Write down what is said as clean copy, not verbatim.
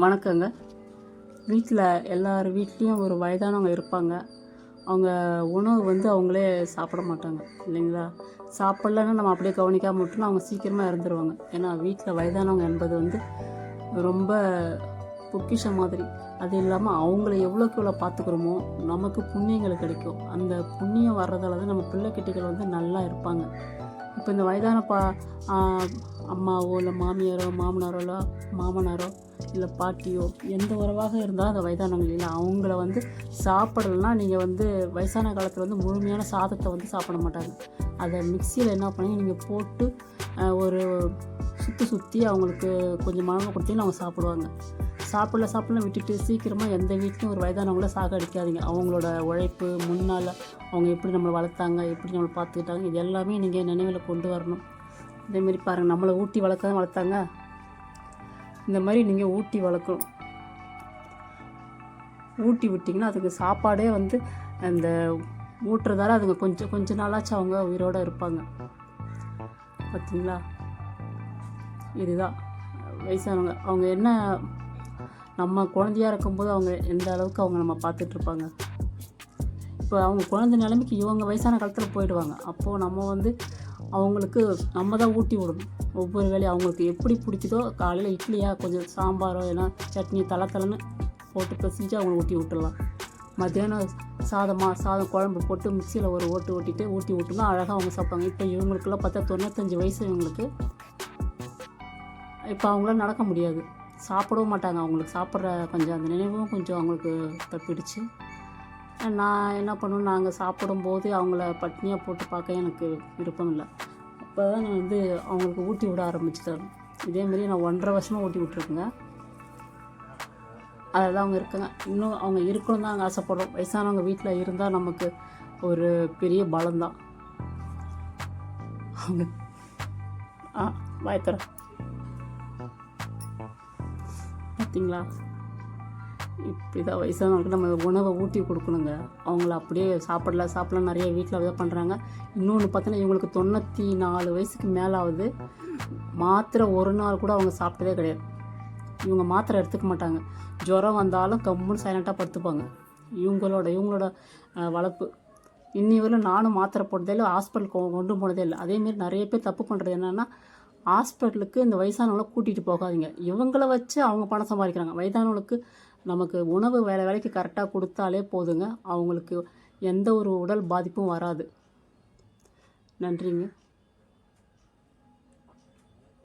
வணக்கங்க. வீட்டில் எல்லார் வீட்லேயும் ஒரு வயதானவங்க இருப்பாங்க. அவங்க உணவு அவங்களே சாப்பிட மாட்டாங்க இல்லைங்களா? சாப்பிட்லன்னா நம்ம அப்படியே கவனிக்காமல் விட்டோம்னா அவங்க சீக்கிரமாக இறந்துருவாங்க. ஏன்னா வீட்டில் வயதானவங்க என்பது ரொம்ப பொக்கிஷம் மாதிரி. அது இல்லாமல் அவங்கள எவ்வளோக்கு எவ்வளோ பார்த்துக்கிறோமோ நமக்கு புண்ணியங்கள் கிடைக்கும். அந்த புண்ணியம் வர்றதால தான் நம்ம பிள்ளைக்குட்டிகள் நல்லா இருப்பாங்க. இப்போ இந்த வயதான அம்மாவோ இல்லை மாமியாரோ மாமனாரோ இல்லை பாட்டியோ எந்த உறவாக இருந்தாலும் அந்த வயதானவங்க இல்லை அவங்கள சாப்பிடலைன்னா நீங்கள் வயசான காலத்தில் முழுமையான சாதத்தை சாப்பிட மாட்டாங்க. அதை மிக்சியில் என்ன பண்ணி நீங்கள் போட்டு ஒரு சுற்றி அவங்களுக்கு கொஞ்சம் மழை கொடுத்தீங்கன்னா அவங்க சாப்பிடுவாங்க. சாப்பிடல விட்டுட்டு சீக்கிரமாக எந்த வீட்லையும் ஒரு வயதானவங்கள சாகடிக்காதீங்க. அவங்களோட உழைப்பு முன்னால் அவங்க எப்படி நம்மளை வளர்த்தாங்க, எப்படி நம்மளை பார்த்துக்கிட்டாங்க, இது எல்லாமே நீங்கள் நினைவில் கொண்டு வரணும். இதேமாரி பாருங்கள், நம்மளை ஊட்டி வளர்த்தாங்க. இந்த மாதிரி நீங்கள் ஊட்டி வளர்க்கணும். ஊட்டி விட்டிங்கன்னா அதுக்கு சாப்பாடே அந்த ஊட்டுறதால அதுங்க கொஞ்ச நாளாச்சும் அவங்க உயிரோடு இருப்பாங்க. பார்த்தீங்களா? இதுதான் வயசானவங்க. அவங்க என்ன நம்ம குழந்தையாக இருக்கும்போது அவங்க எந்த அளவுக்கு அவங்க நம்ம பார்த்துட்ருப்பாங்க. இப்போ அவங்க குழந்தை நிலைமைக்கு இவங்க வயசான காலத்தில் போயிடுவாங்க. அப்போது நம்ம அவங்களுக்கு நம்ம தான் ஊட்டி விடணும். ஒவ்வொரு வேலையும் அவங்களுக்கு எப்படி பிடிக்குதோ, காலையில் இட்லியா கொஞ்சம் சாம்பாரோ ஏன்னா சட்னி தலைன்னு போட்டு பிசைஞ்சு அவங்களை ஊட்டி விட்டுடலாம். மத்தியானம் சாதம் குழம்பு போட்டு மிக்சியில் ஒரு ஊட்டி விட்டோம்னா அழகாக அவங்க சாப்பிட்டாங்க. இப்போ இவங்களுக்குலாம் பார்த்தா 95 வயசு இவங்களுக்கு. இப்போ அவங்களாம் நடக்க முடியாது, சாப்பிடவும் மாட்டாங்க. அவங்களுக்கு சாப்பிட்ற கொஞ்சம் அந்த நினைவும் கொஞ்சம் அவங்களுக்கு தப்பிடுச்சு. நான் என்ன பண்ணுவேன், நாங்கள் சாப்பிடும்போது அவங்கள பட்னியாக போட்டு பார்க்க எனக்கு விருப்பம் இல்லை. அப்போ தான் நான் அவங்களுக்கு ஊட்டி விட ஆரம்பிச்சிட்டேன். இதேமாரி நான் 1.5 வருஷமாக ஊட்டி விட்ருக்குங்க. அதில் அவங்க இருக்காங்க. இன்னும் அவங்க இருக்கணும் தான் நாங்கள் ஆசைப்படுறோம். வயசானவங்க வீட்டில் இருந்தால் நமக்கு ஒரு பெரிய பலம்தான். அவங்க வாய்த்தர பார்த்தீங்களா? இப்படி தான் வயசானவங்களுக்கு நம்ம உணவை ஊட்டி கொடுக்கணுங்க. அவங்கள அப்படியே சாப்பிடலாம் நிறைய வீட்டில் இதை பண்ணுறாங்க. இன்னொன்று பார்த்தோன்னா இவங்களுக்கு 94 வயசுக்கு மேலே ஆகுது. மாத்திரை ஒரு நாள் கூட அவங்க சாப்பிட்டதே கிடையாது. இவங்க மாத்திரை எடுத்துக்க மாட்டாங்க. ஜுரம் வந்தாலும் கம்முன்னு சைலண்ட்டாக படுத்துப்பாங்க. இவங்களோட வளர்ப்பு இன்னி வரையும் நானும் மாத்திரை போட்டதே இல்லை, ஹாஸ்பிட்டலுக்கு கொண்டு போனதே இல்லை. அதேமாரி நிறைய பேர் தப்பு பண்ணுறது என்னென்னா, ஹாஸ்பிட்டலுக்கு இந்த வயசானவங்களை கூட்டிகிட்டு போகாதீங்க. இவங்கள வச்சு அவங்க பணம் சம்பாதிக்கிறாங்க. வயதானவங்களுக்கு நமக்கு உணவு வேலைக்கு கரெக்டாக கொடுத்தாலே போதுங்க. அவங்களுக்கு எந்த ஒரு உடல் பாதிப்பும் வராது. நன்றிங்க.